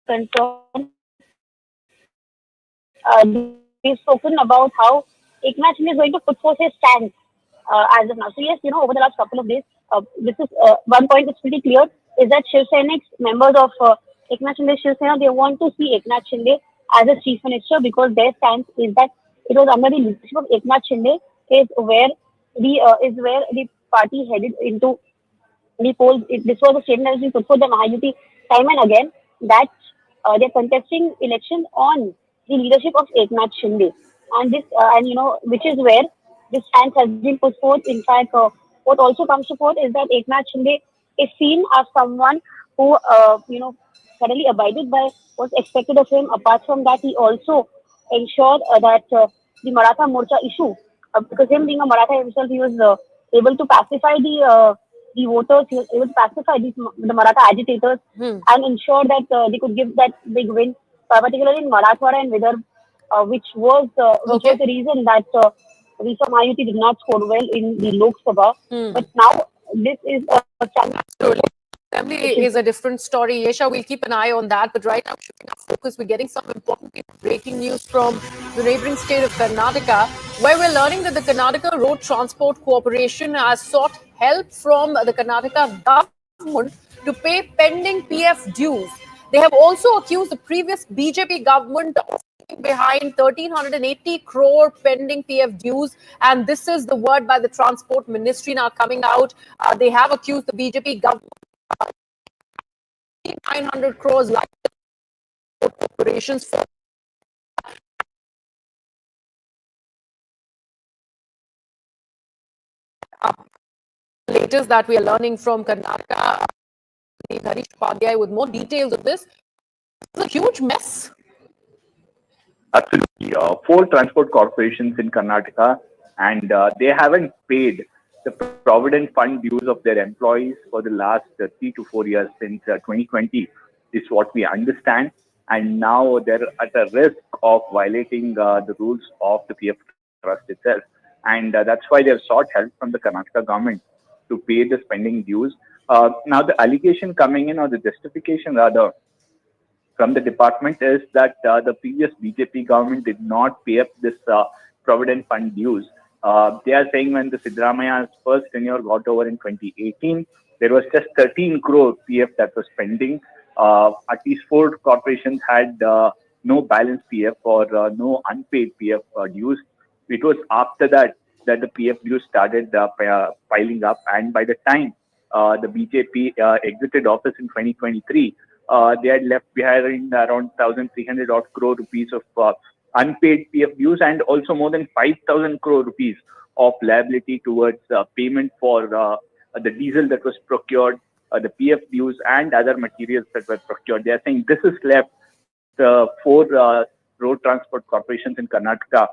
concerned, they've spoken about how Eknath Shinde is going to put forth his stance as of now. So yes, over the last couple of days, this is one point that's pretty clear is that Shiv Sainik's members of Eknath Shinde Shiv Sena, they want to see Eknath Shinde as a chief minister because their stance is that it was under the leadership of Eknath Shinde is where the party headed into the polls. This was a statement that has been put for the Mahayuti time and again that they're contesting election on the leadership of Eknath Shinde, and which is where this stance has been put forth. In fact, what also comes to forth is that Eknath Shinde is seen as someone who thoroughly abided by what's expected of him. Apart from that, he also ensured that the Maratha Morcha issue, because him being a Maratha himself, he was able to pacify the voters. He was able to pacify the Maratha agitators Hmm. and ensure that they could give that big win, particularly in Marathwada and Vidarbha, which was the reason that we saw Mayuti did not score well in the Lok Sabha. But now this is a challenge. Assembly is a different story. Yesha, we'll keep an eye on that. But right now, shifting our focus, we're getting some important breaking news from the neighboring state of Karnataka, where we're learning that the Karnataka Road Transport Corporation has sought help from the Karnataka government to pay pending PF dues. They have also accused the previous BJP government of behind 1,380 crore pending PF dues, and this is the word by the Transport Ministry now coming out. They have accused the BJP government 900 crores like operations for latest that we are learning from Karnataka. Harish Padhyay with more details of this. It's a huge mess. Absolutely. Four transport corporations in Karnataka, and they haven't paid the Provident Fund dues of their employees for the last 3 to 4 years since 2020, is what we understand. And now they're at a risk of violating the rules of the PF Trust itself. And that's why they've sought help from the Karnataka government to pay the spending dues. Now, the allegation coming in, or the justification rather, from the department is that the previous BJP government did not pay up this Provident Fund dues. They are saying when the Siddaramaia's first tenure got over in 2018, there was just 13 crore PF that was pending. At least four corporations had no balance PF or no unpaid PF dues. It was after that the PF dues started piling up, and by the time the BJP exited office in 2023, they had left behind around 1,300 odd crore rupees of unpaid PF dues, and also more than 5,000 crore rupees of liability towards payment for the diesel that was procured, the PF dues, and other materials that were procured. They are saying this has left the four road transport corporations in Karnataka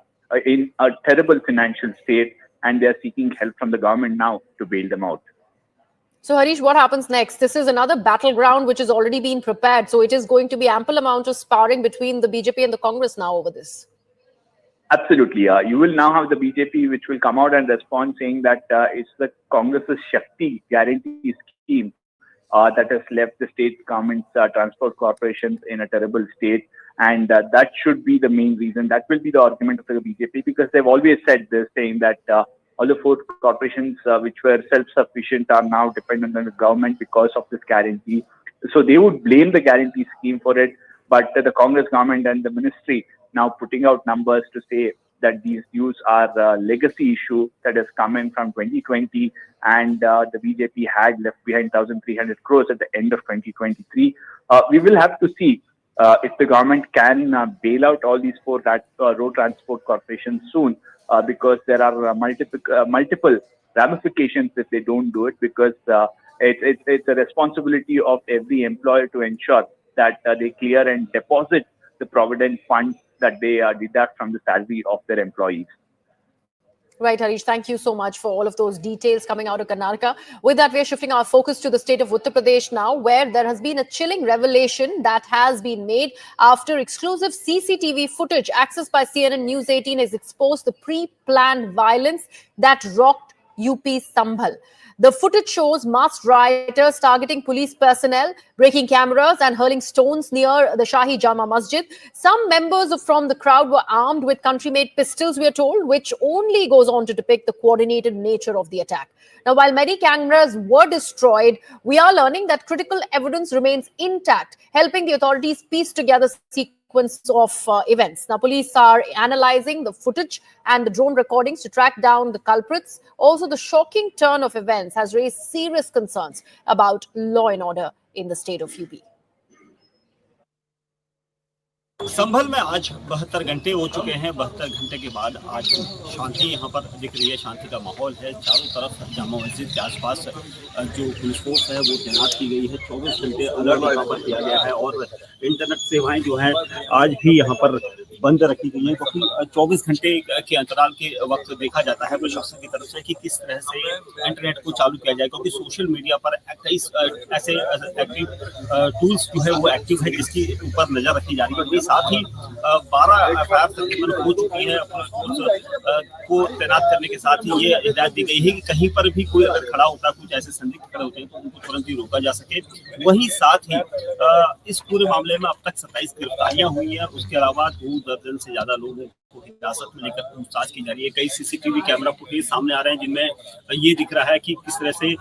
in a terrible financial state, and they are seeking help from the government now to bail them out. So, Harish, what happens next? This is another battleground which has already been prepared. So, it is going to be ample amount of sparring between the BJP and the Congress now over this. Absolutely. You will now have the BJP, which will come out and respond saying that it's the Congress's Shakti guarantee scheme that has left the state government's transport corporations in a terrible state. And that should be the main reason. That will be the argument of the BJP, because they've always said this, saying that all the four corporations which were self-sufficient are now dependent on the government because of this guarantee. So they would blame the guarantee scheme for it. But the Congress government and the ministry now putting out numbers to say that these dues are a legacy issue that has come in from 2020, and the BJP had left behind 1,300 crores at the end of 2023. We will have to see if the government can bail out all these four road transport corporations soon, because there are multiple ramifications if they don't do it, because it's a responsibility of every employer to ensure that they clear and deposit the provident funds that they deduct from the salary of their employees. Right, Harish, thank you so much for all of those details coming out of Karnataka. With that, we are shifting our focus to the state of Uttar Pradesh now, where there has been a chilling revelation that has been made after exclusive CCTV footage accessed by CNN News 18 has exposed the pre-planned violence that rocked UP Sambhal. The footage shows masked rioters targeting police personnel, breaking cameras and hurling stones near the Shahi Jama Masjid. Some members from the crowd were armed with country-made pistols, we are told, which only goes on to depict the coordinated nature of the attack. Now, while many cameras were destroyed, we are learning that critical evidence remains intact, helping the authorities piece together sequence of events. Now, police are analyzing the footage and the drone recordings to track down the culprits. Also, the shocking turn of events has raised serious concerns about law and order in the state of UP. संभल में आज 72 घंटे हो चुके हैं। 72 घंटे के बाद आज शांति यहाँ पर दिख रही है, शांति का माहौल है। चारों तरफ जामा मस्जिद के आसपास जो पुलिस फोर्स है वो तैनात की गई है। 24 घंटे अलर्ट यहाँ पर किया गया है और इंटरनेट सेवाएं जो हैं आज भी यहाँ पर बंद रखी गई हैं, क्योंकि 24 घंटे के अंतराल के वक्त देखा जाता है प्रशासन की तरफ से कि किस तरह से इंटरनेट को चालू किया जाए, क्योंकि सोशल मीडिया पर कई ऐसे एक्टिव टूल्स जो है वो एक्टिव है जिसकी ऊपर नजर रखी जा रही है। साथ ही 12 एफआईआर तकरीबन हो चुकी है। को तैनात करने के साथ ही ये हिदायत दी गई है कि कहीं पर भी कोई अगर खड़ा होता है, कुछ ऐसे संदिग्ध खड़े होते हैं तो उनको तुरंत ही रोका जा सके। वहीं साथ ही इस पूरे मामले में अब तक 27 गिरफ्तारियां हुई हैं। उसके अलावा 2 दर्जन से ज्यादा लोगों को हिरासत में लेकर पूछताछ की जा रही है। कई सीसीटीवी कैमरा फुटेज सामने आ रहे हैं जिनमें ये दिख रहा है कि किस तरह से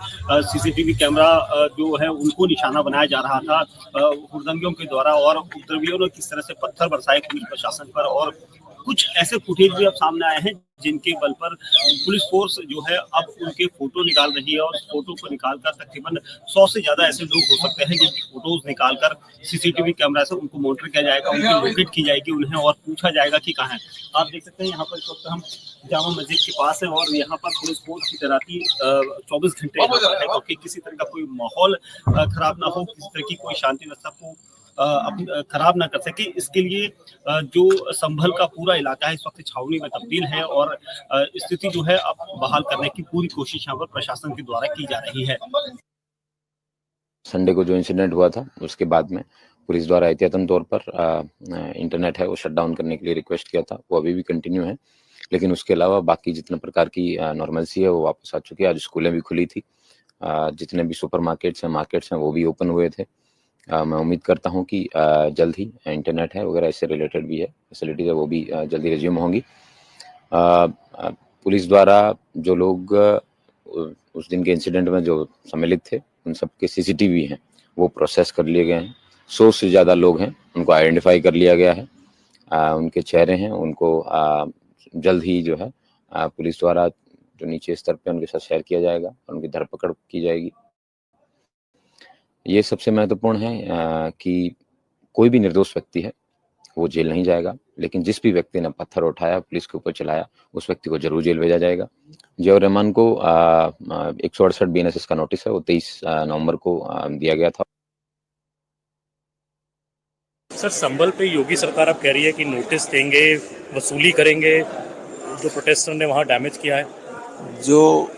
सीसीटीवी कैमरा जो है उनको निशाना बनाया जा रहा था हुड़दंगियों के द्वारा, और उपद्रवियों ने किस तरह से पत्थर बरसाए पुलिस प्रशासन पर। और कुछ ऐसे फुटेज भी अब सामने आए हैं जिनके बल पर पुलिस फोर्स जो है अब उनके फोटो निकाल रही है, और फोटो को निकालकर तकरीबन 100 से ज्यादा ऐसे लोग हो सकते हैं जिनकी फोटोज निकालकर सीसीटीवी कैमरा से उनको मॉनिटर किया जाएगा, उनकी लोकेट की जाएगी उन्हें, और पूछा जाएगा कि कहाँ है। आप देख सकते हैं यहाँ पर इस वक्त हम जामा मस्जिद के पास है और यहाँ पर पुलिस फोर्स की तैनाती 24 घंटे है, क्योंकि किसी तरह का कोई माहौल खराब ना हो, किसी तरह की कोई शांति व्यवस्था को खराब ना कर सके। इसके लिए जो संभल का पूरा इलाका है इस वक्त छावनी में तब्दील है और स्थिति जो है अब बहाल करने की पूरी कोशिश यहाँ पर प्रशासन के द्वारा की जा रही है। संडे को जो इंसिडेंट हुआ था उसके बाद में पुलिस द्वारा एहतियातन तौर पर इंटरनेट है वो शट डाउन करने के लिए रिक्वेस्ट किया था, वो अभी भी कंटिन्यू है। लेकिन उसके अलावा बाकी जितने प्रकार की नॉर्मल्सी है वो वापस आ चुकी है। आज स्कूलें भी खुली थी, जितने भी सुपर मार्केट्स हैं वो भी ओपन हुए थे। मैं उम्मीद करता हूं कि जल्द ही इंटरनेट है वगैरह इससे रिलेटेड भी है फैसिलिटीज है वो भी जल्दी रिज्यूम होंगी। पुलिस द्वारा जो लोग उस दिन के इंसिडेंट में जो सम्मिलित थे उन सब के सीसीटीवी हैं वो प्रोसेस कर लिए गए हैं। 100 से ज़्यादा लोग हैं, उनको आइडेंटिफाई कर लिया गया है। उनके चेहरे हैं, उनको जल्द ही जो है पुलिस द्वारा जो नीचे स्तर पे उनके साथ शेयर किया जाएगा और उनकी धरपकड़ की जाएगी। ये सबसे महत्वपूर्ण है कि कोई भी निर्दोष व्यक्ति है वो जेल नहीं जाएगा, लेकिन जिस भी व्यक्ति ने पत्थर उठाया पुलिस के ऊपर चलाया उस व्यक्ति को जरूर जेल भेजा जाएगा। जियाउर रहमान को 168 BNSS का नोटिस है वो 23 नवंबर को दिया गया था। सर, संभल पे योगी सरकार अब कह रही है कि नोटिस देंगे, वसूली करेंगे जो प्रोटेस्टर ने वहाँ डैमेज किया है। जो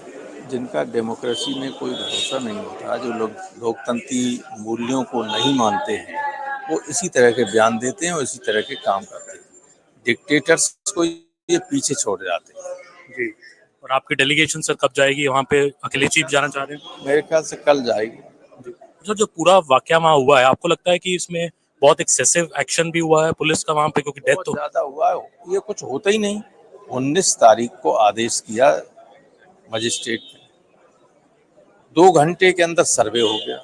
जिनका डेमोक्रेसी में कोई भरोसा नहीं होता, जो लोग लोकतंत्री मूल्यों को नहीं मानते हैं, वो इसी तरह के बयान देते हैं और इसी तरह के काम करते हैं। डिक्टेटर्स को ये पीछे छोड़ जाते हैं। जी, और आपकी डेलीगेशन सर कब जाएगी वहाँ पे? अकेले चीफ जाना चाह रहे हैं? मेरे ख्याल से कल जाएगी। सर, जो पूरा वाकया वहाँ हुआ है, आपको लगता है कि इसमें बहुत एक्सेसिव एक्शन भी हुआ है पुलिस का वहाँ पे? क्योंकि डेथ तो ज्यादा हुआ है, ये कुछ होता ही नहीं। 19 तारीख को आदेश किया मजिस्ट्रेट ने, 2 घंटे के अंदर सर्वे हो गया,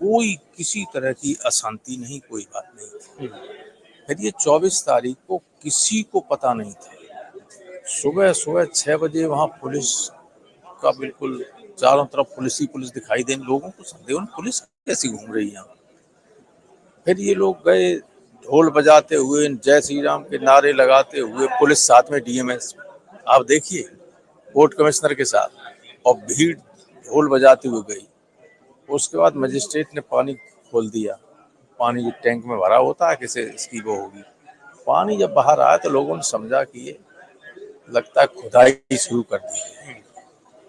कोई किसी तरह की अशांति नहीं, कोई बात नहीं। फिर ये 24 तारीख को किसी को पता नहीं था, सुबह 6 बजे वहाँ पुलिस का बिल्कुल चारों तरफ पुलिस ही पुलिस दिखाई दे, लोगों को संदेह पुलिस कैसी घूम रही है। फिर ये लोग गए ढोल बजाते हुए, जय श्री राम के नारे लगाते हुए, पुलिस साथ में DMS आप देखिए कोर्ट कमिश्नर के साथ, और भीड़ ढोल बजाते हुए गई। उसके बाद मजिस्ट्रेट ने पानी खोल दिया, पानी जो टैंक में भरा होता है कैसे इसकी वो होगी। पानी जब बाहर आया तो लोगों ने समझा कि ये लगता है खुदाई शुरू कर दी,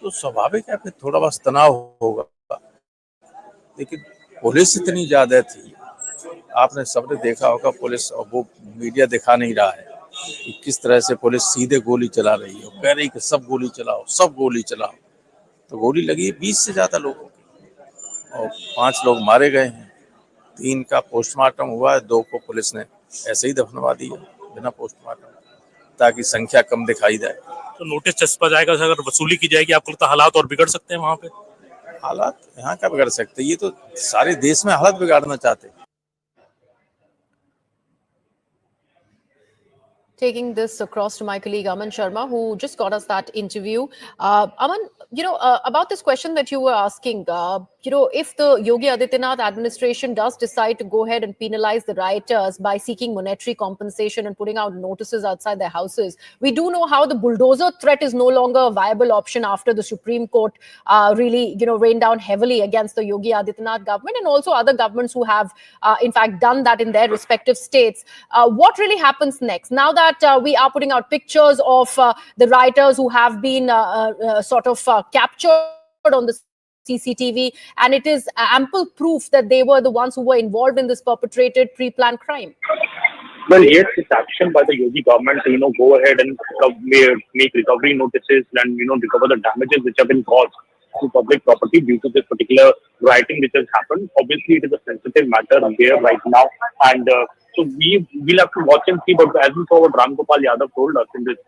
तो स्वाभाविक है फिर थोड़ा बस तनाव होगा। लेकिन पुलिस इतनी ज्यादा थी, आपने सबने देखा होगा पुलिस, और वो मीडिया दिखा नहीं रहा है कि किस तरह से पुलिस सीधे गोली चला रही है, कह रही कि सब गोली चलाओ, सब गोली चलाओ। तो गोली लगी 20 से ज्यादा लोगों की और 5 लोग मारे गए हैं। 3 का पोस्टमार्टम हुआ है, 2 को पुलिस ने ऐसे ही दफनवा दिया बिना पोस्टमार्टम, ताकि संख्या कम दिखाई जाए। तो नोटिस चस्पा जाएगा, अगर वसूली की जाएगी, आपको लगता है हालात और बिगड़ सकते हैं वहां पे? हालात यहाँ क्या बिगड़ सकते, ये तो सारे देश में हालत बिगाड़ना चाहते हैं। Taking this across to my colleague Aman Sharma, who just got us that interview. Aman, about this question that you were asking, if the Yogi Adityanath administration does decide to go ahead and penalize the rioters by seeking monetary compensation and putting out notices outside their houses, we do know how the bulldozer threat is no longer a viable option after the Supreme Court really, rained down heavily against the Yogi Adityanath government and also other governments who have, in fact, done that in their respective states. What really happens next? Now that we are putting out pictures of the rioters who have been captured on the CCTV, and it is ample proof that they were the ones who were involved in this perpetrated pre-planned crime. Well, yes, it's action by the Yogi government to, go ahead and make recovery notices and, recover the damages which have been caused to public property due to this particular rioting which has happened. Obviously, it is a sensitive matter there right now, and so we'll have to watch and see. But as we saw what Ram Gopal Yadav told us in this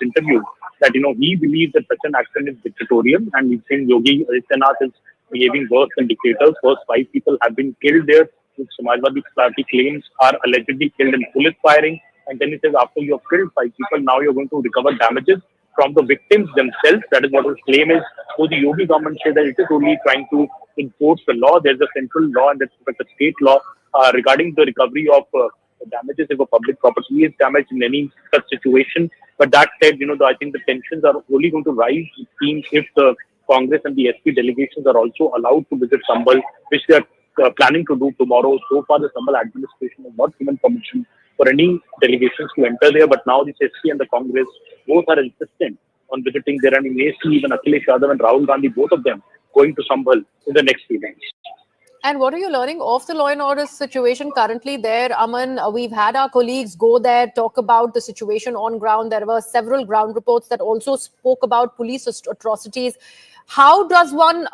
interview, that he believes that such an action is dictatorial, and he's saying Yogi Adityanath is behaving worse than dictators. First 5 people have been killed there, which Samajwadi Party claims are allegedly killed in police firing. And then he says, after you have killed 5 people, now you're going to recover damages from the victims themselves. That is what his claim is. So the Yogi government says that it is only trying to enforce the law. There's a central law and there's a state law regarding the recovery of damages if a public property is damaged in any such situation. But that said, I think the tensions are only going to rise, it seems, if the Congress and the SP delegations are also allowed to visit Sambhal, which they are planning to do tomorrow. So far, the Sambhal administration has not given permission for any delegations to enter there. But now the SP and the Congress both are insistent on visiting there, and we may see even Akhilesh Yadav and Rahul Gandhi, both of them, going to Sambhal in the next few days. And what are you learning of the law and order situation currently there, Aman? We've had our colleagues go there, talk about the situation on ground. There were several ground reports that also spoke about police atrocities. How does one,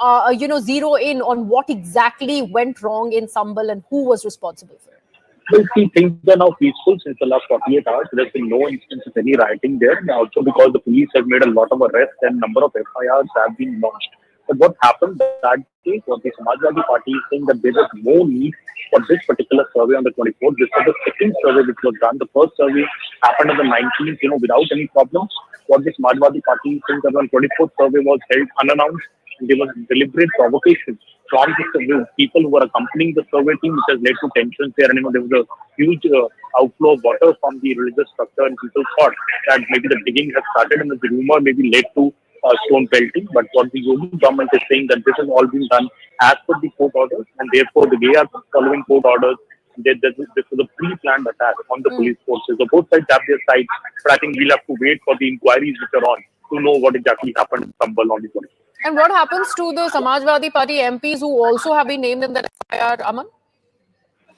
zero in on what exactly went wrong in Sambhal and who was responsible for it? Well, see, things are now peaceful since the last 48 hours. There's been no instance of any rioting there. Also because the police have made a lot of arrests and number of FIRs have been launched. But what happened that day was the Samajwadi Party is saying that there was no need for this particular survey on the 24th. This was the second survey which was done. The first survey happened on the 19th, without any problems. What the Samajwadi Party is saying that on 24th survey was held unannounced. There was deliberate provocation from the people who were accompanying the survey team, which has led to tensions there. And there was a huge outflow of water from the religious structure, and people thought that maybe the digging has started, and the rumor maybe led to stone pelting. But what the Yogi government is saying that this has all been done as per the court orders, and therefore they are following court orders. This was a pre-planned attack on the police forces. So both sides have their sides, but I think we'll have to wait for the inquiries which are on to know what exactly happened in Sambhal on the 24th. And what happens to the Samajwadi Party MPs who also have been named in the FIR, Aman?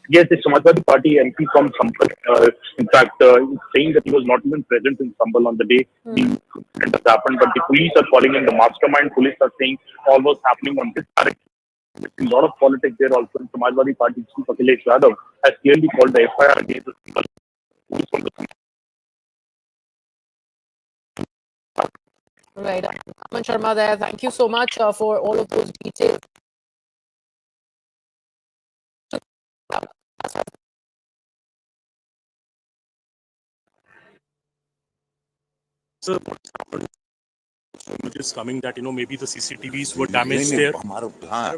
Yes, the Samajwadi Party MP from Sambhal, in fact, is saying that he was not even present in Sambhal on the day the incident has happened. But the police are calling him the mastermind. Police are saying all was happening on his direction. A lot of politics there also. In Samajwadi Party Chief Akhilesh Yadav has clearly called the FIR against the Sambhal. Right. Aman Sharma there. Thank you so much for all of those details. So, images coming that maybe the CCTVs were damaged there.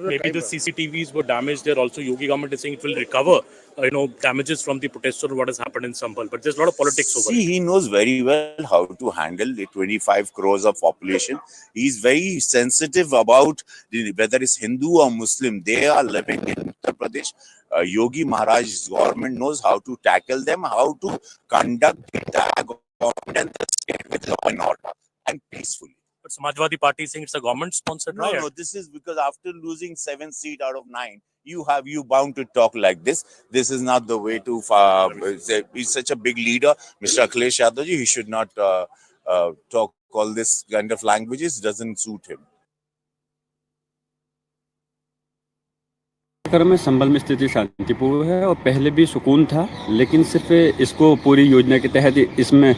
Maybe the CCTVs were damaged there. Also, Yogi government is saying it will recover damages from the protesters. What has happened in Sambhal, but there's a lot of politics over it. He knows very well how to handle the 25 crores of population. He's very sensitive about whether it's Hindu or Muslim. They are living in Uttar Pradesh. Yogi Maharaj's government knows how to tackle them, how to conduct the entire government and the state with law and order and peacefully. But Samajwadi Party is saying it's a government-sponsored riot. No, this is because after losing 7 seats out of 9, you bound to talk like this. This is not the way to. He's such a big leader, Mr. Akhilesh Yadav. He should not talk all this kind of languages. Doesn't suit him. में संभल में स्थिति शांतिपूर्ण है और पहले भी सुकून था, लेकिन सिर्फ इसको पूरी योजना के तहत इसमें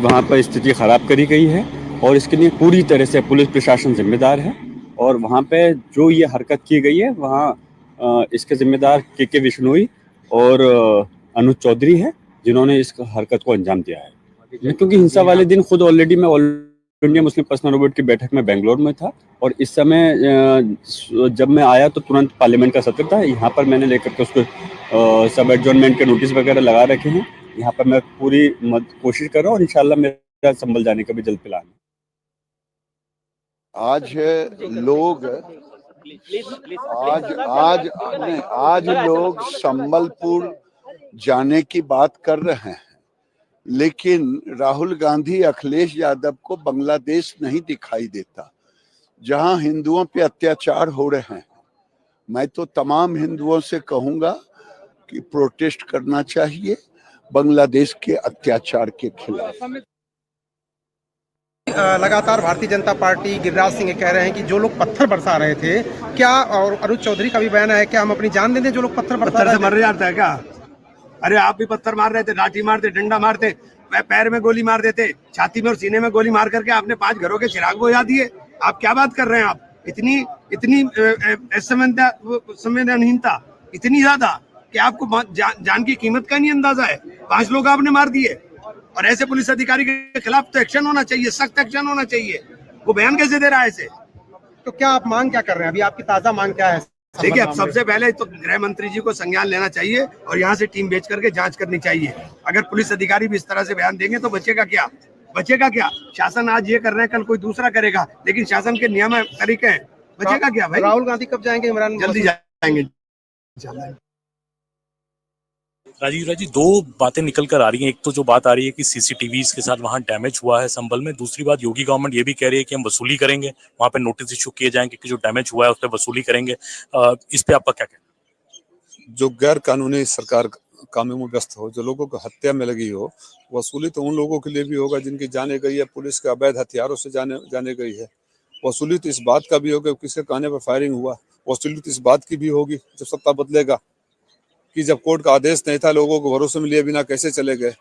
वहाँ पर स्थिति खराब करी गई है और इसके लिए पूरी तरह से पुलिस प्रशासन जिम्मेदार है। और वहाँ पे जो ये हरकत की गई है वहाँ इसके जिम्मेदार के विश्नोई और अनुज चौधरी है, जिन्होंने इस हरकत को अंजाम दिया है। क्योंकि हिंसा वाले दिन खुद ऑलरेडी मैं all India Muslim personal board की बैठक में बेंगलोर में था और इस समय जब मैं आया तो तुरंत पार्लियामेंट का सत्र था। यहाँ पर मैंने लेकर के उसको सब एडजॉर्नमेंट के नोटिस वगैरह लगा रखे हैं। यहाँ पर मैं पूरी कोशिश कर रहा हूँ और इंशाल्लाह मेरा संभल जाने का भी जल्द प्लान है। आज लोग संबलपुर जाने की बात कर रहे हैं, लेकिन राहुल गांधी अखिलेश यादव को बांग्लादेश नहीं दिखाई देता जहां हिंदुओं पे अत्याचार हो रहे हैं। मैं तो तमाम हिंदुओं से कहूंगा कि प्रोटेस्ट करना चाहिए बांग्लादेश के अत्याचार के खिलाफ। लगातार भारतीय जनता पार्टी गिरिराज सिंह कह रहे हैं कि जो लोग पत्थर बरसा रहे थे, क्या, और अनुज चौधरी का भी बयान है, क्या हम अपनी जान दे दें जो लोग पत्थर बरसा रहे थे? मर जाता है क्या? अरे आप भी पत्थर मार रहे थे, लाठी मारते, डंडा मारते, पैर में गोली मार देते, छाती में और सीने में गोली मार करके आपने 5 घरों के चिराग बुझा दिए। आप क्या बात कर रहे हैं? आप इतनी संवेदनहीनता इतनी ज्यादा कि आपको जान की कीमत का नहीं अंदाजा है। 5 लोग आपने मार दिए और ऐसे पुलिस अधिकारी के खिलाफ तो एक्शन होना चाहिए, सख्त एक्शन होना चाहिए। वो बयान कैसे दे रहा है ऐसे? तो क्या आप मांग क्या कर रहे हैं? अभी आपकी ताजा मांग क्या है? देखिए, अब सबसे पहले तो गृह मंत्री जी को संज्ञान लेना चाहिए और यहाँ से टीम भेज करके जांच करनी चाहिए। अगर पुलिस अधिकारी भी इस तरह से बयान देंगे तो बचेगा क्या? शासन आज ये कर रहे हैं, कल कोई दूसरा करेगा, लेकिन शासन के नियम तरीके हैं, बचेगा क्या भाई? राहुल गांधी कब जाएंगे? इमरान जल्दी जाएंगे। राजीव जी, 2 बातें निकल कर आ रही हैं। एक तो जो बात आ रही है कि सीसीटीवी के साथ वहां डैमेज हुआ है संभल में। दूसरी बात, योगी गवर्नमेंट ये भी कह रही है कि हम वसूली करेंगे, वहां पे नोटिस इशू किए जाएंगे कि जो डैमेज हुआ है उस पर वसूली करेंगे। इस पे आपका क्या कहना? जो गैर कानूनी सरकार कामों में व्यस्त हो, जो लोगों को हत्या में लगी हो, वसूली तो उन लोगों के लिए भी होगा जिनकी जाने गई है, पुलिस के अवैध हथियारों से जाने गई है। वसूली तो इस बात का भी होगा किसके कहने पर फायरिंग हुआ। वसूली तो इस बात की भी होगी जब सत्ता बदलेगा कि जब कोर्ट का आदेश नहीं था, लोगों को भरोसे में लिए बिना कैसे चले गए।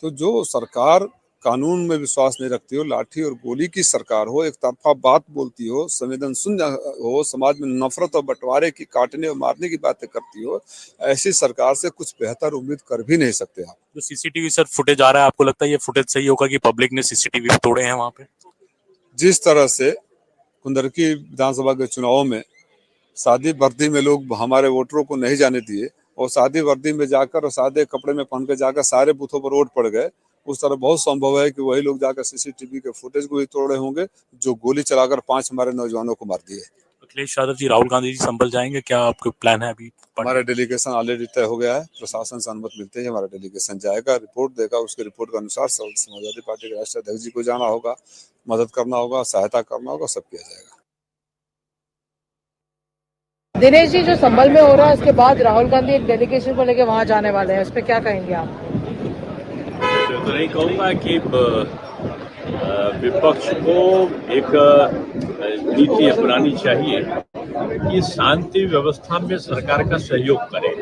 तो जो सरकार कानून में विश्वास नहीं रखती हो, लाठी और गोली की सरकार हो, एक तरफा बात बोलती हो, संवेदनशील हो, समाज में नफरत और बंटवारे की, काटने और मारने की बातें करती हो, ऐसी सरकार से कुछ बेहतर उम्मीद कर भी नहीं सकते आप। जो सीसीटीवी सर फुटेज आ रहा है, आपको लगता है ये फुटेज सही होगा कि पब्लिक ने सीसीटीवी तोड़े हैं वहां पे? जिस तरह से कुंदरकी विधानसभा के चुनाव में सादी वर्दी में लोग हमारे वोटरों को नहीं जाने दिए और सादी वर्दी में जाकर और सादे कपड़े में पहन कर जाकर सारे बूथों पर वोट पड़ गए, उस तरह बहुत संभव है कि वही लोग जाकर सीसीटीवी के फुटेज को भी तोड़े होंगे जो गोली चलाकर 5 हमारे नौजवानों को मार दिए। अखिलेश यादव जी, राहुल गांधी जी संभल जाएंगे, क्या आपके प्लान है? अभी हमारा डेलीगेशन ऑलरेडी तय हो गया है, प्रशासन से अनुमति मिलते ही हमारा डेलीगेशन जाएगा, रिपोर्ट देगा, उसके रिपोर्ट के अनुसार समाजवादी पार्टी के राष्ट्रीय अध्यक्ष जी को जाना होगा, मदद करना होगा, सहायता करना होगा, सब किया जाएगा। दिनेश जी, जो संभल में हो रहा है उसके बाद राहुल गांधी एक डेलीगेशन को लेकर वहां जाने वाले हैं, उस पर क्या कहेंगे आप? तो नहीं कहूँगा कि विपक्ष को एक नीति अपनानी चाहिए कि शांति व्यवस्था में सरकार का सहयोग करे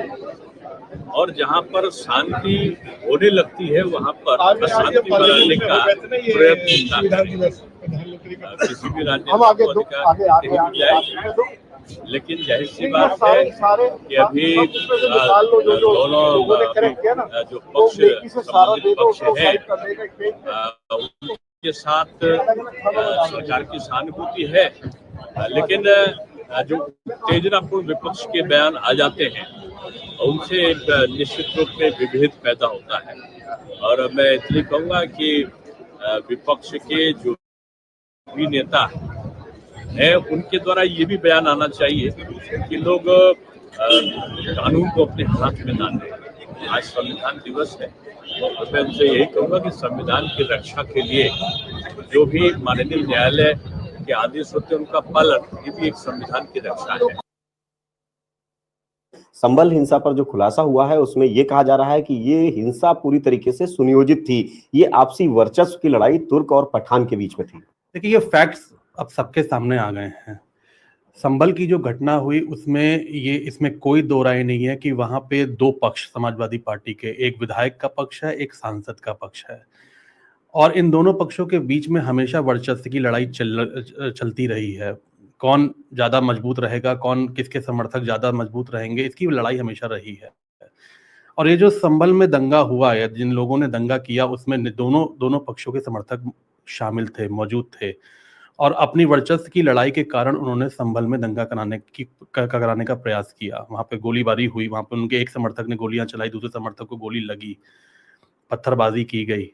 और जहाँ पर शांति होने लगती है वहाँ पर अशांति बढ़ाने का प्रयत्न न करें। किसी भी राजनीतिक को अधिकार नहीं मिल जाए, लेकिन जाहिर सी बात है कि अभी दोनों जो पक्ष संबंधित पक्ष है उनके साथ सरकार की सहानुभूति है, लेकिन जो उत्तेजनापूर्ण विपक्ष के बयान आ जाते हैं उनसे एक निश्चित रूप में विभेद पैदा होता है। और मैं इसलिए कहूँगा कि विपक्ष के जो भी नेता है उनके द्वारा ये भी बयान आना चाहिए कि लोग कानून को अपने हाथ में ना लें। आज संविधान दिवस है और मैं उनसे यही कहूँगा कि संविधान की रक्षा के लिए जो भी माननीय न्यायालय के आदेश होते हैं उनका पालन, ये भी एक संविधान की रक्षा है। संभल हिंसा पर जो खुलासा हुआ है उसमें यह कहा जा रहा है कि ये हिंसा पूरी तरीके से सुनियोजित थी, ये आपसी वर्चस्व की लड़ाई तुर्क और पठान के बीच में थी। देखिए, ये फैक्ट्स अब सबके सामने आ गए हैं। संभल की जो घटना हुई इसमें कोई दो राय नहीं है कि वहां पे दो पक्ष समाजवादी पार्टी के, एक विधायक का पक्ष है, एक सांसद का पक्ष है, और इन दोनों पक्षों के बीच में हमेशा वर्चस्व की लड़ाई चलती रही है। कौन ज्यादा मजबूत रहेगा, कौन किसके समर्थक ज्यादा मजबूत रहेंगे, इसकी लड़ाई हमेशा रही है। और ये जो संभल में दंगा हुआ है, जिन लोगों ने दंगा किया, उसमें दोनों पक्षों के समर्थक शामिल थे, मौजूद थे, और अपनी वर्चस्व की लड़ाई के कारण उन्होंने संभल में दंगा कराने का प्रयास किया। वहां पे गोलीबारी हुई, वहां पे उनके एक समर्थक ने गोलियां चलाई, दूसरे समर्थक को गोली लगी, पत्थरबाजी की गई।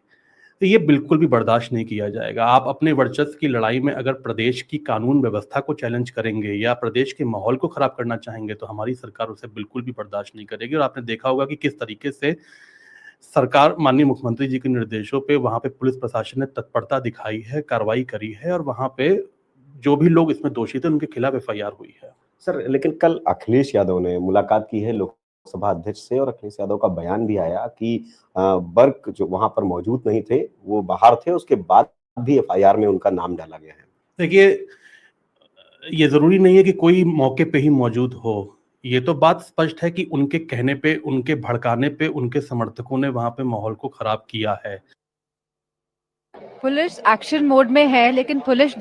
तो ये बिल्कुल भी बर्दाश्त नहीं किया जाएगा। आप अपने वर्चस्व की लड़ाई में अगर प्रदेश की कानून व्यवस्था को चैलेंज करेंगे या प्रदेश के माहौल को खराब करना चाहेंगे तो हमारी सरकार उसे बिल्कुल भी बर्दाश्त नहीं करेगी। और आपने देखा होगा कि किस तरीके से सरकार माननीय मुख्यमंत्री जी के निर्देशों पे वहां पे पुलिस प्रशासन ने तत्परता दिखाई है, कार्रवाई करी है, और वहां पे जो भी लोग इसमें दोषी थे उनके खिलाफ FIR हुई है। सर, लेकिन कल अखिलेश यादव ने मुलाकात की है लोकसभा अध्यक्ष से, और अखिलेश यादव का बयान भी आया कि वर्क जो वहां पर मौजूद नहीं थे वो बाहर थे, उसके बाद भी FIR में उनका नाम डाला गया है। देखिए, ये जरूरी नहीं है कि कोई मौके पे ही मौजूद हो। ये तो बात स्पष्ट है कि उनके कहने पे, उनके भड़काने पे उनके समर्थकों ने वहां पे माहौल को खराब किया है। पुलिस एक्शन मोड में है, लेकिन पुलिस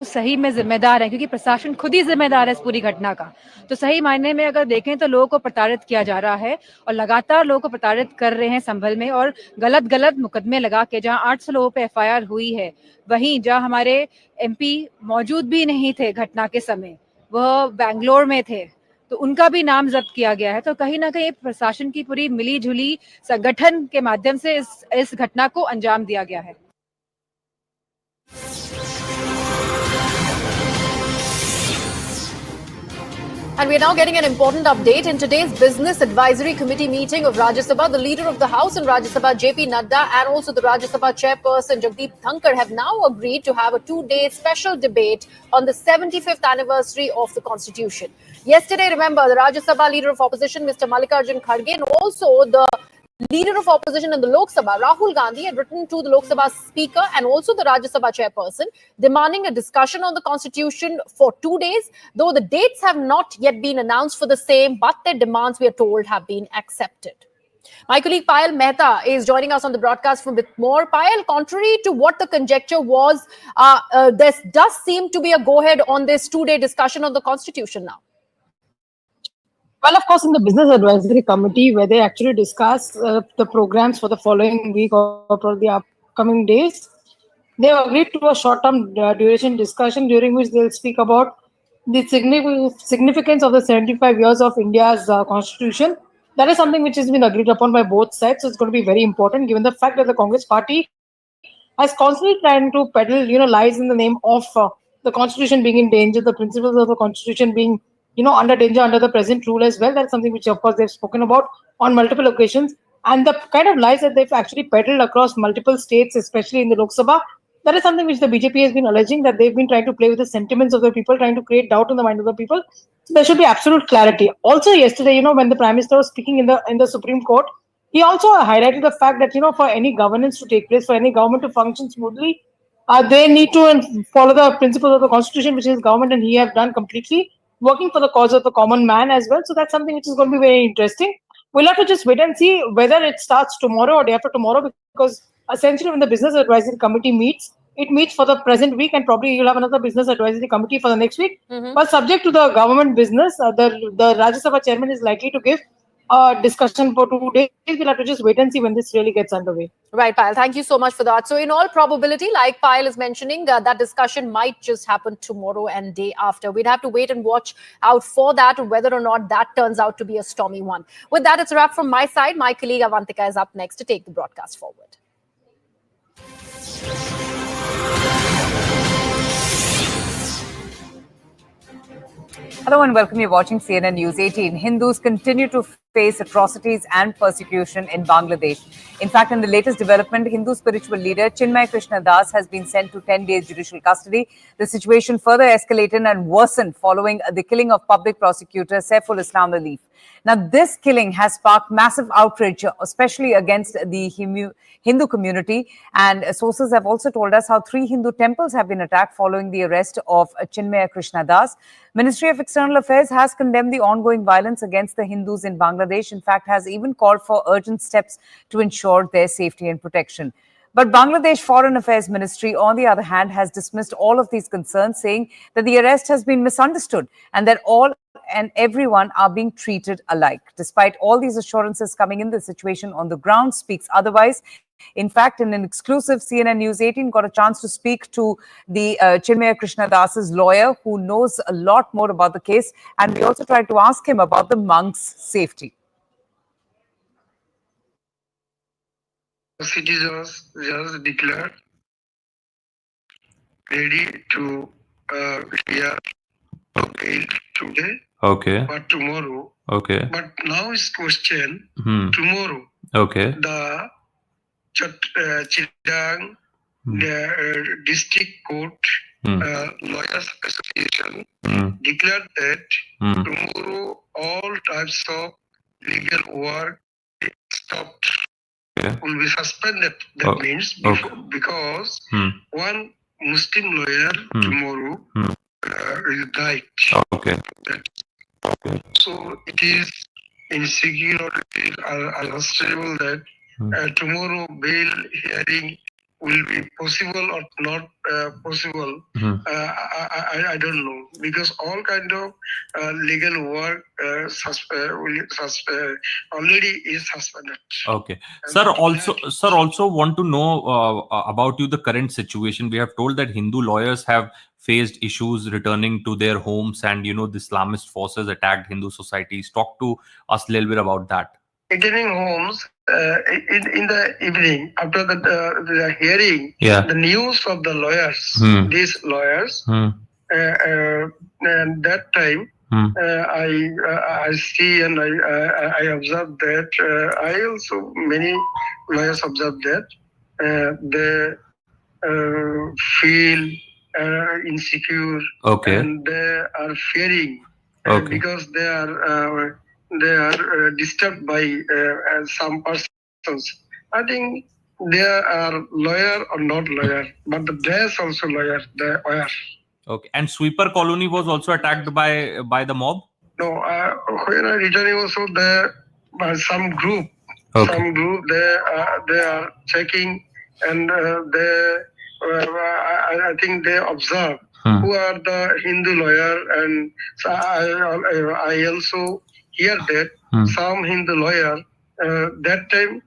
सही में जिम्मेदार है, क्योंकि प्रशासन खुद ही जिम्मेदार है इस पूरी घटना का। तो सही मायने में अगर देखें तो लोगों को प्रताड़ित किया जा रहा है, और लगातार लोगों को प्रताड़ित कर रहे हैं संभल में, और गलत मुकदमे लगा के जहां 800 लोगों पे FIR हुई है, वहीं जहां हमारे MP मौजूद भी नहीं थे घटना के समय, वह बैंगलोर में थे, तो उनका भी नाम जब्त किया गया है। तो कहीं ना कहीं प्रशासन की पूरी मिली जुली संगठन के माध्यम से इस घटना को अंजाम दिया गया है। And we are now getting an important update. In today's Business Advisory Committee meeting of Rajya Sabha, the Leader of the House in Rajya Sabha, JP Nadda, and also the Rajya Sabha Chairperson, Jagdeep Thankar, have now agreed to have a 2-day special debate on the 75th anniversary of the Constitution. Yesterday, remember, the Rajya Sabha Leader of Opposition, Mr. Mallikarjun Kharge, and also the Leader of Opposition in the Lok Sabha, Rahul Gandhi, had written to the Lok Sabha Speaker and also the Rajya Sabha Chairperson demanding a discussion on the Constitution for 2 days, though the dates have not yet been announced for the same, but their demands, we are told, have been accepted. My colleague Payal Mehta is joining us on the broadcast for a bit more. Payal, contrary to what the conjecture was, there does seem to be a go-ahead on this 2-day discussion on the Constitution now. Well, of course, in the Business Advisory Committee, where they actually discuss the programs for the following week or for the upcoming days, they have agreed to a short-term duration discussion during which they'll speak about the significance of the 75 years of India's constitution. That is something which has been agreed upon by both sides. So it's going to be very important, given the fact that the Congress party has constantly tried to peddle, lies in the name of the constitution being in danger, the principles of the constitution being under danger under the present rule as well. That's something which, of course, they've spoken about on multiple occasions. And the kind of lies that they've actually peddled across multiple states, especially in the Lok Sabha, that is something which the BJP has been alleging, that they've been trying to play with the sentiments of the people, trying to create doubt in the mind of the people. So there should be absolute clarity. Also, yesterday, when the Prime Minister was speaking in the Supreme Court, he also highlighted the fact that, for any governance to take place, for any government to function smoothly, they need to follow the principles of the Constitution, which is government, and he have done completely, working for the cause of the common man as well. So that's something which is going to be very interesting. We'll have to just wait and see whether it starts tomorrow or day after tomorrow, because essentially when the Business Advisory Committee meets, it meets for the present week, and probably you'll have another Business Advisory Committee for the next week. But subject to the government business, the Rajya Sabha chairman is likely to give a discussion for 2 days. We'll have to just wait and see when this really gets underway. Right, Payal. Thank you so much for that. So in all probability, like Payal is mentioning, that discussion might just happen tomorrow and day after. We'd have to wait and watch out for that, whether or not that turns out to be a stormy one. With that, it's a wrap from my side. My colleague Avantika is up next to take the broadcast forward. Hello and welcome. You're watching CNN News 18. Hindus continue to face atrocities and persecution in Bangladesh. In fact, in the latest development, Hindu spiritual leader Chinmay Krishna Das has been sent to 10 days judicial custody. The situation further escalated and worsened following the killing of public prosecutor Saiful Islam Alif. Now, this killing has sparked massive outrage, especially against the Hindu community. And sources have also told us how 3 Hindu temples have been attacked following the arrest of Chinmay Krishna Das. Ministry of External Affairs has condemned the ongoing violence against the Hindus in Bangladesh. In fact, has even called for urgent steps to ensure their safety and protection. But Bangladesh Foreign Affairs Ministry, on the other hand, has dismissed all of these concerns, saying that the arrest has been misunderstood and that all and everyone are being treated alike. Despite all these assurances coming in, the situation on the ground speaks otherwise. In fact, in an exclusive, CNN News 18 got a chance to speak to the Chinmay Krishna Das's lawyer, who knows a lot more about the case, and we also tried to ask him about the monks' safety. Citizens just declared ready to clear bail today. Okay. But tomorrow. Okay. But now is question tomorrow. Okay. The Chitang district court lawyers association declared that tomorrow all types of legal work stopped. Will be suspended. That means because one Muslim lawyer tomorrow will die. Okay. So it is insecure, it is unstable that tomorrow bail hearing will be possible or not possible. I don't know, because all kind of legal work already is suspended. Okay, sir. Also want to know about the current situation. We have told that Hindu lawyers have faced issues returning to their homes, and the Islamist forces attacked Hindu societies. Talk to us a little bit about that. Returning homes in the evening after the hearing, the news of the lawyers, these lawyers, and that time I see and I observe that I also many lawyers observe that they feel insecure, and they are fearing because they are disturbed by some persons. I think they are lawyer or not lawyer, but there's also lawyer. They are. Okay, and Sweeper Colony was also attacked by the mob. No, when I returning also there by some group. Some group they are checking, and I think they observe who are the Hindu lawyer, and so I also hear that some Hindu lawyer that time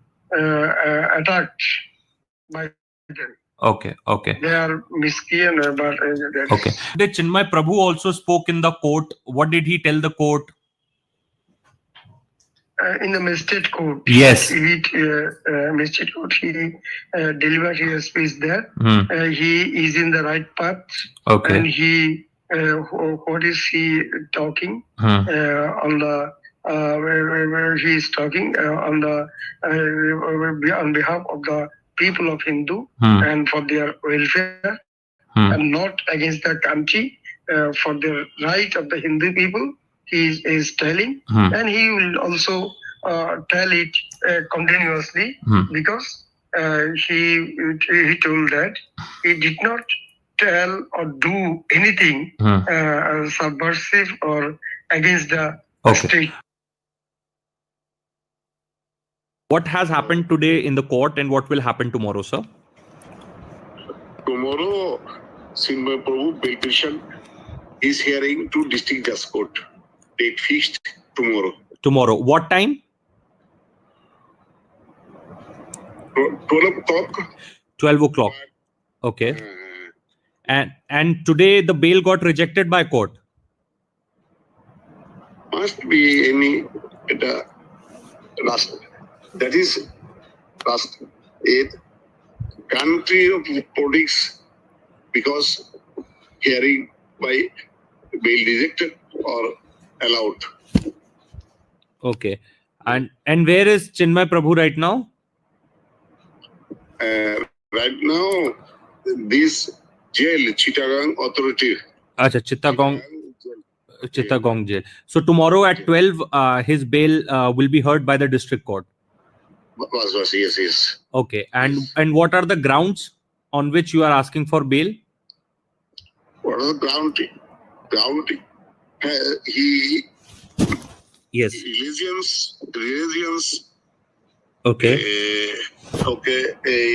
attacked by them. Okay. They are miskin, but okay. The Chinmay Prabhu also spoke in the court. What did he tell the court? In the magistrate court. Yes. Magistrate court, he delivered his speech there. He is in the right path. Okay. And he, what is he talking on the where he is talking on behalf of the people of Hindu and for their welfare and not against the country, for the right of the Hindu people. He is telling, and he will also tell it continuously because he told that he did not tell or do anything subversive or against the state. What has happened today in the court, and what will happen tomorrow, sir? Tomorrow, Chinmay Prabhu bail petition is hearing to district judge court. Date fixed tomorrow. Tomorrow, what time? 12 o'clock. 12 o'clock. Okay. And today the bail got rejected by court. Must be any last. That is last 8th country of politics, because hearing by bail rejected or allowed. Okay. And where is Chinmay Prabhu right now? Right now, this jail, Chittagong authority. Acha, Chittagong jail. So tomorrow at 12, his bail will be heard by the district court. Yes. Okay. And what are the grounds on which you are asking for bail? What is the ground? He. Yes. Religions. Okay.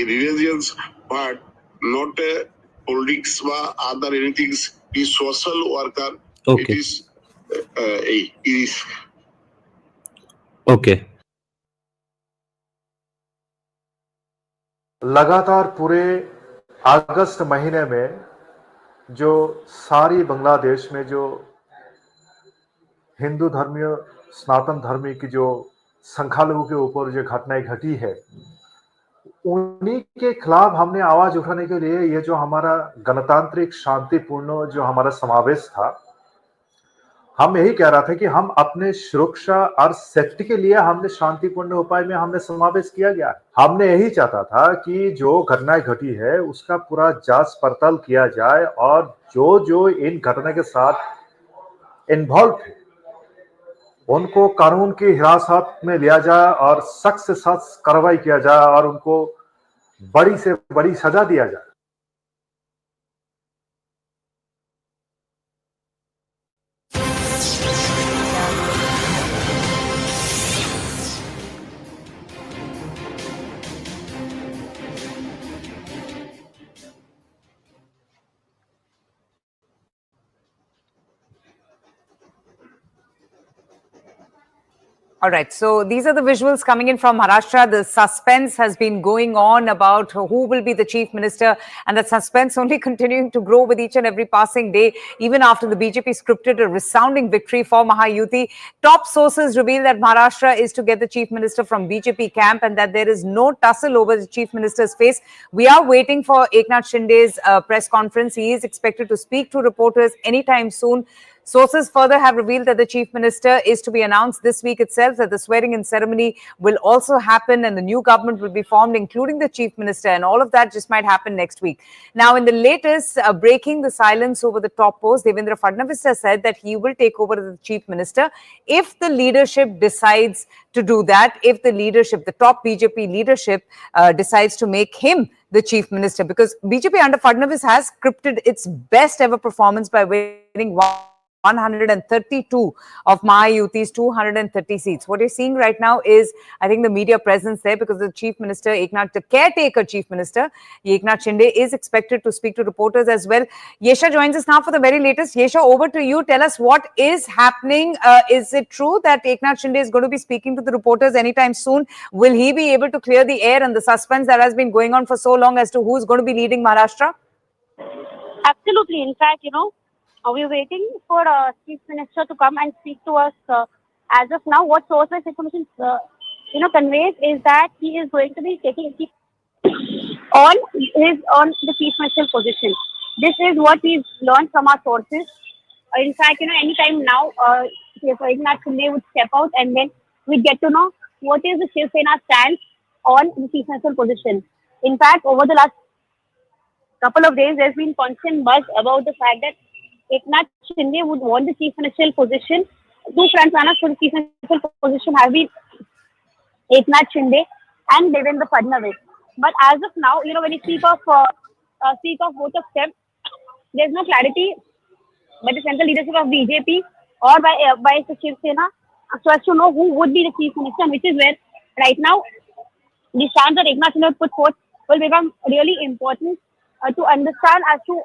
Religions, but not politics or other anything. He's social worker. Okay. It is. Okay. लगातार पूरे अगस्त महीने में जो सारी बांग्लादेश में जो हिंदू धर्मीय सनातन धर्मी की जो संख्यालघु के ऊपर जो घटनाएं घटी है, उन्हीं के खिलाफ हमने आवाज उठाने के लिए ये जो हमारा गणतांत्रिक शांतिपूर्ण जो हमारा समावेश था, हम यही कह रहा था कि हम अपने सुरक्षा और सेफ्टी के लिए हमने शांतिपूर्ण उपाय में हमने समावेश किया गया। हमने यही चाहता था कि जो घटनाएं घटी है उसका पूरा जांच पड़ताल किया जाए और जो इन घटना के साथ इन्वॉल्व थे उनको कानून की हिरासत में लिया जाए और सख्त से सख्त कार्रवाई किया जाए और उनको बड़ी से बड़ी सजा दिया जाए। All right, so these are the visuals coming in from Maharashtra. The suspense has been going on about who will be the chief minister, and that suspense only continuing to grow with each and every passing day, even after the BJP scripted a resounding victory for Mahayuti. Top sources reveal that Maharashtra is to get the chief minister from BJP camp and that there is no tussle over the chief minister's face. We are waiting for Eknath Shinde's press conference. He is expected to speak to reporters anytime soon. Sources further have revealed that the chief minister is to be announced this week itself, that the swearing-in ceremony will also happen and the new government will be formed, including the chief minister, and all of that just might happen next week. Now, in the latest, breaking the silence over the top post, Devendra Fadnavis has said that he will take over as the chief minister if the leadership decides to do that, if the leadership, the top BJP leadership decides to make him the chief minister, because BJP under Fadnavis has scripted its best ever performance by winning 132 of Mahayuti's 230 seats. What you're seeing right now is, I think, the media presence there, because the chief minister, the caretaker chief minister, Eknath Shinde, is expected to speak to reporters as well. Yesha joins us now for the very latest. Yesha, over to you. Tell us what is happening. Is it true that Eknath Shinde is going to be speaking to the reporters anytime soon? Will he be able to clear the air and the suspense that has been going on for so long as to who's going to be leading Maharashtra? Absolutely. In fact, we're waiting for Chief Minister to come and speak to us. As of now, what source-wise information, conveys is that he is going to be taking on the Chief Minister position. This is what we've learned from our sources. In fact, anytime now, Eknath Shinde would step out, and then we'd get to know what is the Shiv Sena stance on the Chief Minister position. In fact, over the last couple of days, there's been constant buzz about the fact that Eknath Shinde would want the chief ministerial position. Two front runners for the chief ministerial position have been Eknath Shinde and Devendra Fadnavis. But as of now, when you speak of both of them, there's no clarity by the central leadership of BJP or by the Shiv Sena so as to know who would be the chief minister, which is where right now the stance that Eknath Shinde would put forth will become really important to understand as to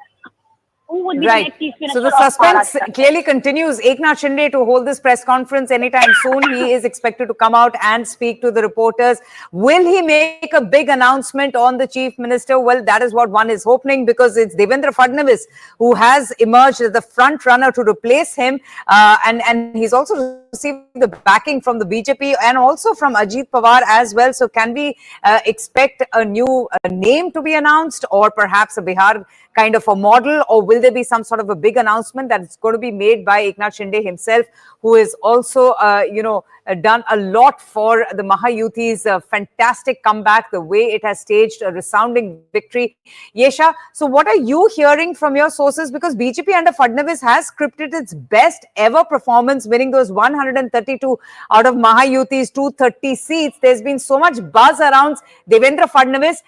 who would be the next chief minister. So the suspense clearly continues. Eknath Shinde to hold this press conference anytime soon. He is expected to come out and speak to the reporters. Will he make a big announcement on the chief minister? Well, that is what one is hoping, because it's Devendra Fadnavis who has emerged as the front runner to replace him. And he's also receive the backing from the BJP and also from Ajit Pawar as well. So can we expect a new name to be announced, or perhaps a Bihar kind of a model, or will there be some sort of a big announcement that is going to be made by Eknath Shinde himself, who is also, done a lot for the Mahayuti's fantastic comeback, the way it has staged a resounding victory. Yesha, so what are you hearing from your sources? Because BJP under Fadnavis has scripted its best ever performance, winning those 132 out of Mahayuti's 230 seats. There's been so much buzz around Devendra Fadnavis.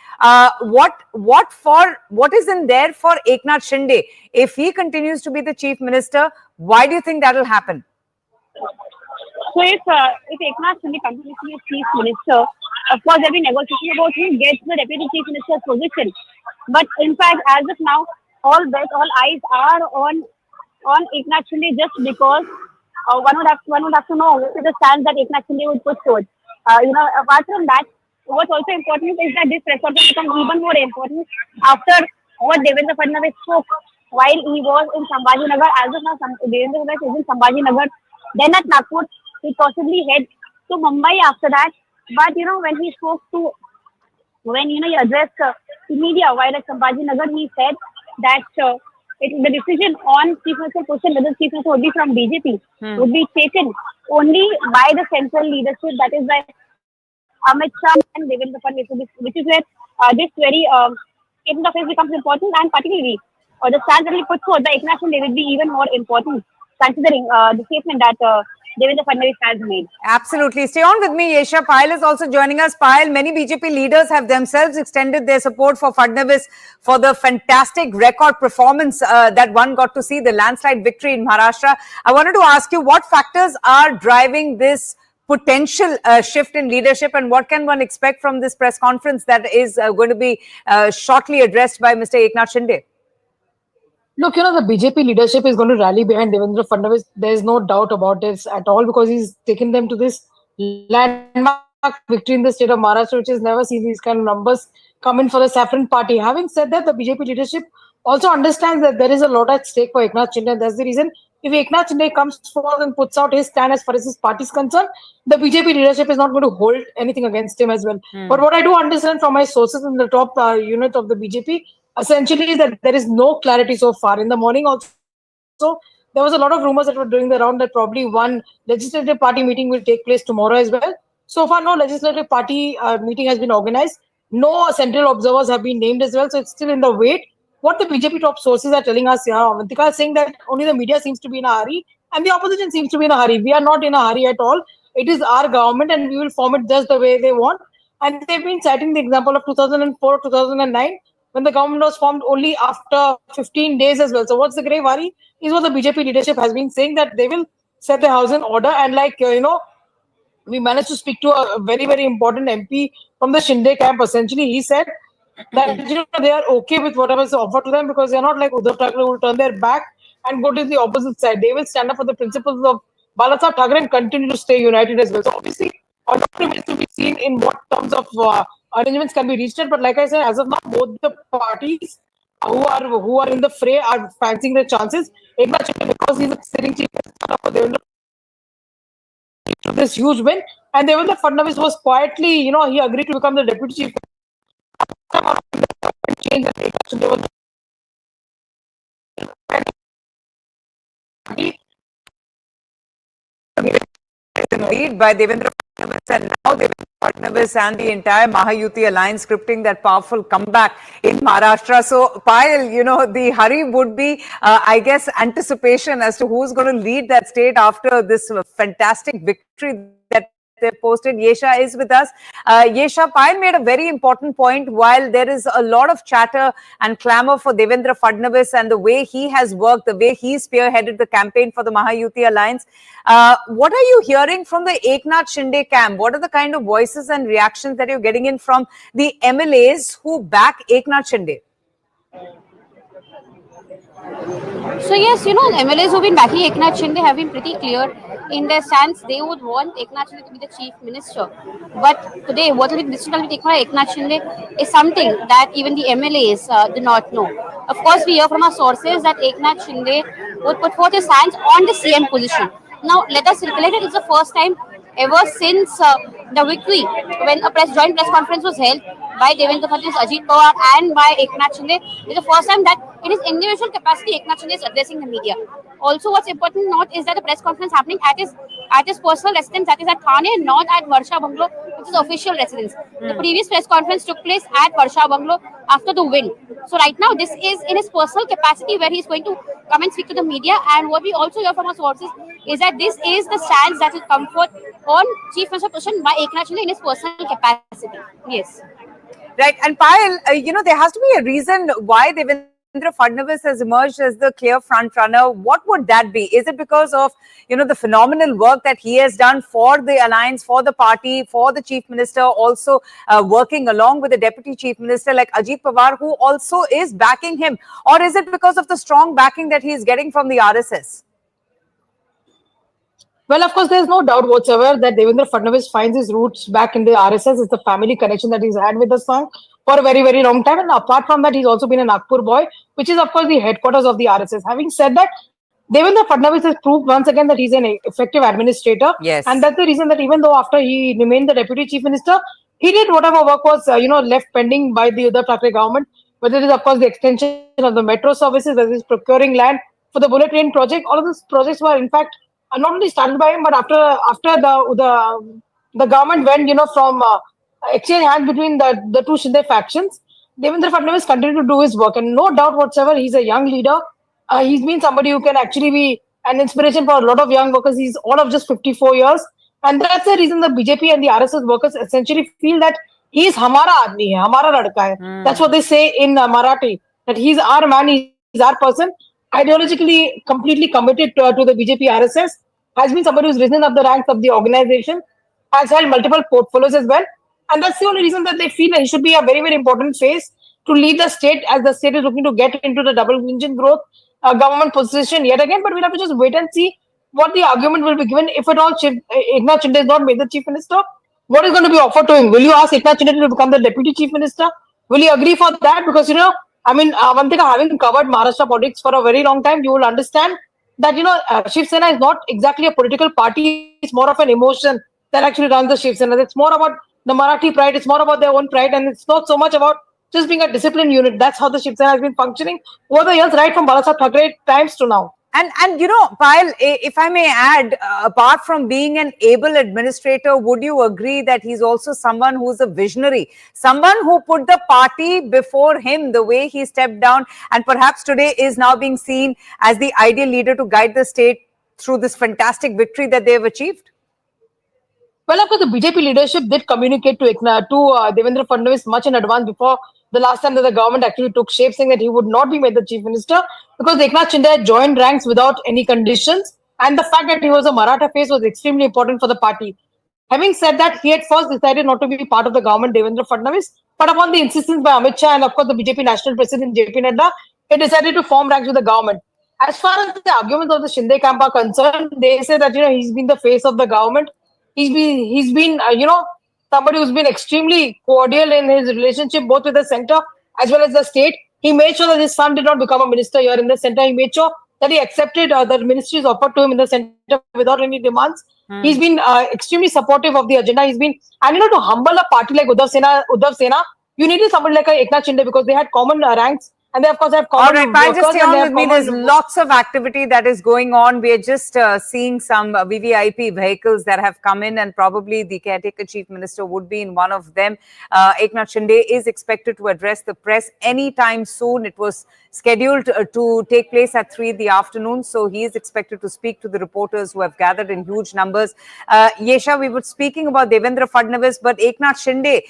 What is in there for Eknath Shinde? If he continues to be the chief minister, why do you think that will happen? So if Eknath Shinde continues to be chief minister, of course there will be negotiation about who gets the deputy chief minister's position. But in fact, as of now, all eyes are on Eknath Shinde, just because one would have to know what is the stance that Eknath Shinde would put forward. Apart from that, what's also important is that this press conference becomes even more important after what Devendra Fadnavis spoke while he was in Sambhajinagar. As of now, Devendra Fadnavis is in Sambhajinagar. Then at Nagpur, he possibly head to Mumbai after that. But when he spoke to, he addressed the media while at Sambhajinagar, he said that the decision on chief minister position, whether chief minister would be from BJP, would be taken only by the central leadership, that is by Amit Shah and Devendra Fadnavis, which is where this very statement of his becomes important, and particularly the stance that he put forward by Eknath Shinde will be even more important, considering the statement that Devendra Fadnavis has made. Absolutely. Stay on with me, Yesha. Payal is also joining us. Payal, many BJP leaders have themselves extended their support for Fadnavis for the fantastic record performance that one got to see, the landslide victory in Maharashtra. I wanted to ask you, what factors are driving this potential shift in leadership, and what can one expect from this press conference that is going to be shortly addressed by Mr. Eknath Shinde? Look, the BJP leadership is going to rally behind Devendra Fadnavis. There is no doubt about this at all, because he's taken them to this landmark victory in the state of Maharashtra, which has never seen these kind of numbers come in for the Saffron Party. Having said that, the BJP leadership also understands that there is a lot at stake for Eknath Shinde, and that's the reason if Eknath Shinde comes forward and puts out his stand as far as his party is concerned, the BJP leadership is not going to hold anything against him as well. But what I do understand from my sources in the top unit of the BJP, essentially, that there is no clarity so far. In the morning also, there was a lot of rumors that were doing the round that probably one legislative party meeting will take place tomorrow as well. So far, no legislative party meeting has been organized. No central observers have been named as well. So it's still in the wait. What the BJP top sources are telling us here, Avantika, is saying that only the media seems to be in a hurry and the opposition seems to be in a hurry. We are not in a hurry at all. It is our government and we will form it just the way they want. And they've been citing the example of 2004, 2009, when the government was formed only after 15 days as well. So what's the grave worry is what the BJP leadership has been saying, that they will set the house in order. And we managed to speak to a very, very important MP from the Shinde camp. Essentially, he said that they are okay with whatever is offered to them, because they're not like Uddhav Thackeray who will turn their back and go to the opposite side. They will stand up for the principles of Balasaheb Thackeray and continue to stay united as well. So obviously, all remains to be seen in what terms of arrangements can be reached at. But like I said, as of now, both the parties who are in the fray are fancying their chances. Eknath Shinde, because he's a sitting chief minister, this huge win, and Devendra Fadnavis was quietly, he agreed to become the deputy chief. Lead by Devendra Fadnavis, and now Devendra Fadnavis and the entire Mahayuti alliance scripting that powerful comeback in Maharashtra. So, Payal, the hurry would be, I guess, anticipation as to who's going to lead that state after this fantastic victory that they posted. Yesha is with us. Yesha, Payal made a very important point. While there is a lot of chatter and clamor for Devendra Fadnavis and the way he has worked, the way he spearheaded the campaign for the Mahayuti alliance, what are you hearing from the Eknath Shinde camp? What are the kind of voices and reactions that you're getting in from the MLAs who back Eknath Shinde? So yes, the MLAs who've been backing Eknath Shinde have been pretty clear in their stance. They would want Eknath Shinde to be the chief minister. But today, what will be decided taken by Eknath Shinde is something that even the MLAs do not know. Of course, we hear from our sources that Eknath Shinde would put forth his stance on the CM position. Now, let us recollect it is the first time ever since the victory when a joint press conference was held by Devendra Fadnavis, Ajit Pawar, and by Eknath Shinde. It is the first time that in his individual capacity, Eknath Shinde is addressing the media. Also, what's important to note is that the press conference happening at his personal residence, that is at Thane, not at Varsha Bungalow, which is official residence. The previous press conference took place at Varsha Bungalow after the win. So right now, this is in his personal capacity where he's going to come and speak to the media. And what we also hear from our sources is that this is the stance that will come forth on Chief Minister position by Eknath Shinde in his personal capacity. Yes. Right. And Payal, there has to be a reason why Devendra Fadnavis has emerged as the clear front runner. What would that be? Is it because of, the phenomenal work that he has done for the alliance, for the party, for the chief minister, also working along with the deputy chief minister like Ajit Pawar, who also is backing him? Or is it because of the strong backing that he is getting from the RSS? Well, of course, there's no doubt whatsoever that Devendra Fadnavis finds his roots back in the RSS. It's the family connection that he's had with the song for a very, very long time. And apart from that, he's also been a Nagpur boy, which is, of course, the headquarters of the RSS. Having said that, Devendra Fadnavis has proved once again that he's an effective administrator. Yes. And that's the reason that even though after he remained the deputy chief minister, he did whatever work was, left pending by the Uddhav Thackeray government, whether it is, of course, the extension of the metro services, whether it is procuring land for the bullet train project. All of these projects were, in fact, not only started by him, but after the government went, from exchange hands between the two Shinde factions, Devendra Fadnavis continued to do his work. And no doubt whatsoever, he's a young leader. He's been somebody who can actually be an inspiration for a lot of young workers. He's all of just 54 years. And that's the reason the BJP and the RSS workers essentially feel that he's hamara aadmi hai, hamara ladka hai. That's what they say in Marathi, that he's our man, he's our person. Ideologically completely committed to the BJP RSS, has been somebody who's risen up the ranks of the organization, has held multiple portfolios as well. And that's the only reason that they feel that he should be a very, very important face to lead the state as the state is looking to get into the double engine growth government position yet again. But we'll have to just wait and see what the argument will be given. If at all Eknath Shinde is not made the chief minister, what is going to be offered to him? Will you ask Eknath Shinde to become the deputy chief minister? Will he agree for that? Because, one thing, having covered Maharashtra politics for a very long time, you will understand that, Shiv Sena is not exactly a political party. It's more of an emotion that actually runs the Shiv Sena. It's more about the Marathi pride. It's more about their own pride. And it's not so much about just being a disciplined unit. That's how the Shiv Sena has been functioning over the years, right from Balasaheb Thackeray times to now. And Payal, if I may add, apart from being an able administrator, would you agree that he's also someone who's a visionary, someone who put the party before him, the way he stepped down, and perhaps today is now being seen as the ideal leader to guide the state through this fantastic victory that they have achieved? Well, of course, the BJP leadership did communicate to Devendra Fadnavis much in advance before the last time that the government actually took shape, saying that he would not be made the chief minister because Eknath Shinde had joined ranks without any conditions. And the fact that he was a Maratha face was extremely important for the party. Having said that, he had first decided not to be part of the government, Devendra Fadnavis, but upon the insistence by Amit Shah and, of course, the BJP national president, JP Nadda, he decided to form ranks with the government. As far as the arguments of the Shinde camp are concerned, they say that, he's been the face of the government. He's been somebody who's been extremely cordial in his relationship both with the center as well as the state. He made sure that his son did not become a minister here in the center. He made sure that he accepted the ministries offered to him in the center without any demands. He's been extremely supportive of the agenda. He's been, and to humble a party like Uddhav Sena, you needed somebody like Eknath Shinde because they had common ranks. And they, of course, have common. All right, Payal, just stay on with me. There's lots of activity that is going on. We are just seeing some VVIP vehicles that have come in, and probably the caretaker chief minister would be in one of them. Eknath Shinde is expected to address the press anytime soon. It was scheduled to take place at 3 in the afternoon. So he is expected to speak to the reporters who have gathered in huge numbers. Yesha, we were speaking about Devendra Fadnavis, but Eknath Shinde,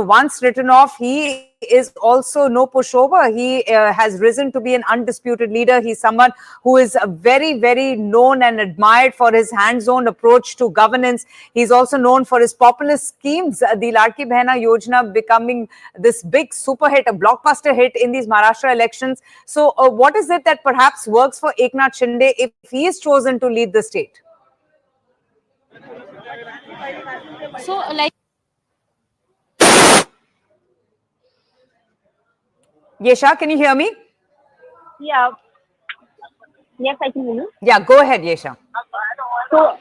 once written off, he is also no pushover. He has risen to be an undisputed leader. He's someone who is very, very known and admired for his hands-on approach to governance. He's also known for his populist schemes, the Ladki Behna Yojana becoming this big super hit, a blockbuster hit in these Maharashtra elections. So what is it that perhaps works for Eknath Shinde if he is chosen to lead the state? So, like, Yesha, can you hear me? Yeah. Yes, I can hear you. Yeah, go ahead, Yesha. So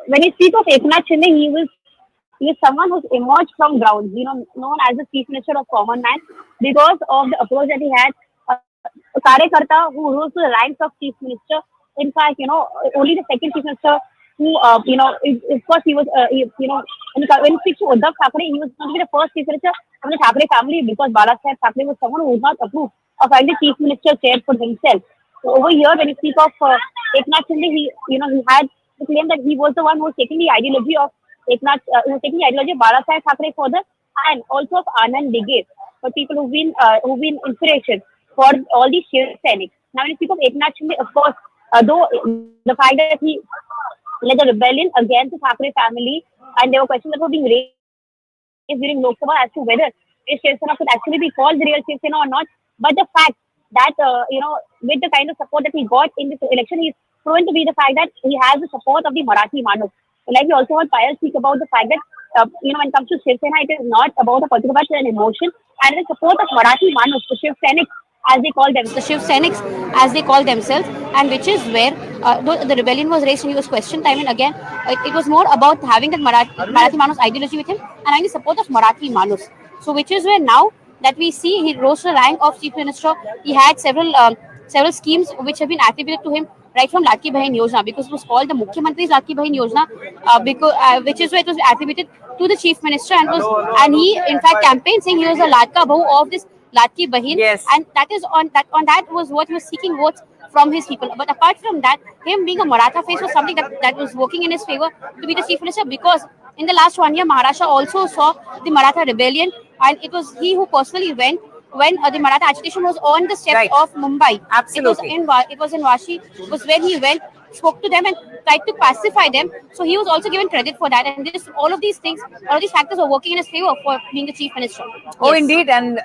when you speak of Eknath Shinde, he is someone who's emerged from ground, known as the chief minister of common man because of the approach that he had. A Karyakarta who rose to the ranks of chief minister. In fact, only the second chief minister who, of course, he was, when he speaks to Uddhav Thackeray, he was going to be the first chief minister from the Thackeray family because Balasaheb Thackeray was someone who would not approve of having the chief minister chair for himself. So over here, when you speak of Eknath Shinde, he had the claim that he was the one who was taking the ideology of Balasaheb Thackeray further, and also of Anand Dighe, for people who've been inspiration for all these Shiv Sainiks. Now, when you speak of Eknath Shinde, of course, though the fact that he led a rebellion against the Thackeray family, and there were questions that were being raised during Lok Sabha as to whether Shiv Sena could actually be called the real Shiv Sena or not. But the fact that, with the kind of support that he got in this election, he's proven to be the fact that he has the support of the Marathi Manus. Like we also heard Payal speak about the fact that, when it comes to Shiv Sena, it is not about a political, but an emotion, and the support of Marathi Manus, the Shiv Sainik, as they call themselves. The Shiv Sainiks, as they call themselves, and which is where the rebellion was raised and he was questioned time and again. It was more about having that Marathi Manus ideology with him and having the support of Marathi Manus. So, which is where now that we see he rose to the rank of chief minister. He had several schemes which have been attributed to him, right from Ladki Bahin Yojana, because it was called the Mukhyamantri's Ladki Bahin Yojana, which is where it was attributed to the chief minister, and he in fact campaigned saying he was a Ladka Bahu of this Ladki Bahin, and that is on that was what he was seeking votes from his people. But apart from that, him being a Maratha face was something that was working in his favor to be the chief minister, because in the last 1 year, Maharashtra also saw the Maratha rebellion, and it was he who personally went when the Maratha agitation was on the steps of Mumbai. Absolutely. It was in Vashi, was when he went, spoke to them and tried to pacify them. So he was also given credit for that. And all of these factors were working in his favor for being the chief minister. Oh, Yes. indeed. And,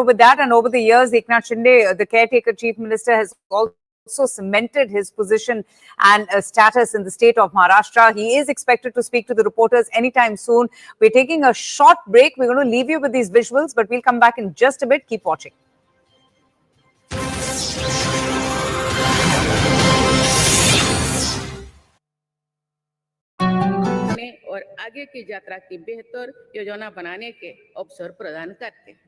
with that and over the years, Eknath Shinde, the caretaker chief minister, has also cemented his position and status in the state of Maharashtra. He is expected to speak to the reporters anytime soon. We're taking a short break. We're going to leave you with these visuals, but we'll come back in just a bit. Keep watching. और आगे की यात्रा की बेहतर योजना बनाने के अवसर प्रदान करते हैं।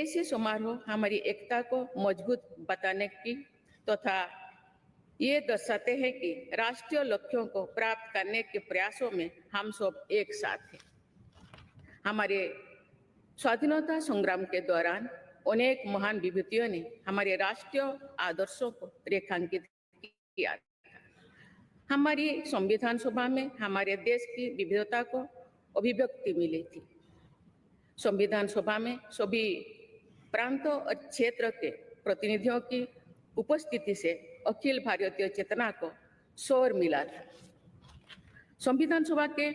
ऐसे समारोह हमारी एकता को मजबूत बताने की तथा ये दर्शाते हैं कि राष्ट्रीय लक्ष्यों को प्राप्त करने के प्रयासों में हम सब एक साथ हैं। हमारे स्वाधीनता संग्राम के दौरान अनेक महान विभूतियों ने हमारे राष्ट्रीय आदर्शों को रेखांकित किया। हमारी संविधान सभा में हमारे देश की विविधता को अभिव्यक्ति मिली थी। संविधान सभा में सभी प्रांतों और क्षेत्र के प्रतिनिधियों की उपस्थिति से अखिल भारतीय चेतना को स्वर मिला था। संविधान सभा के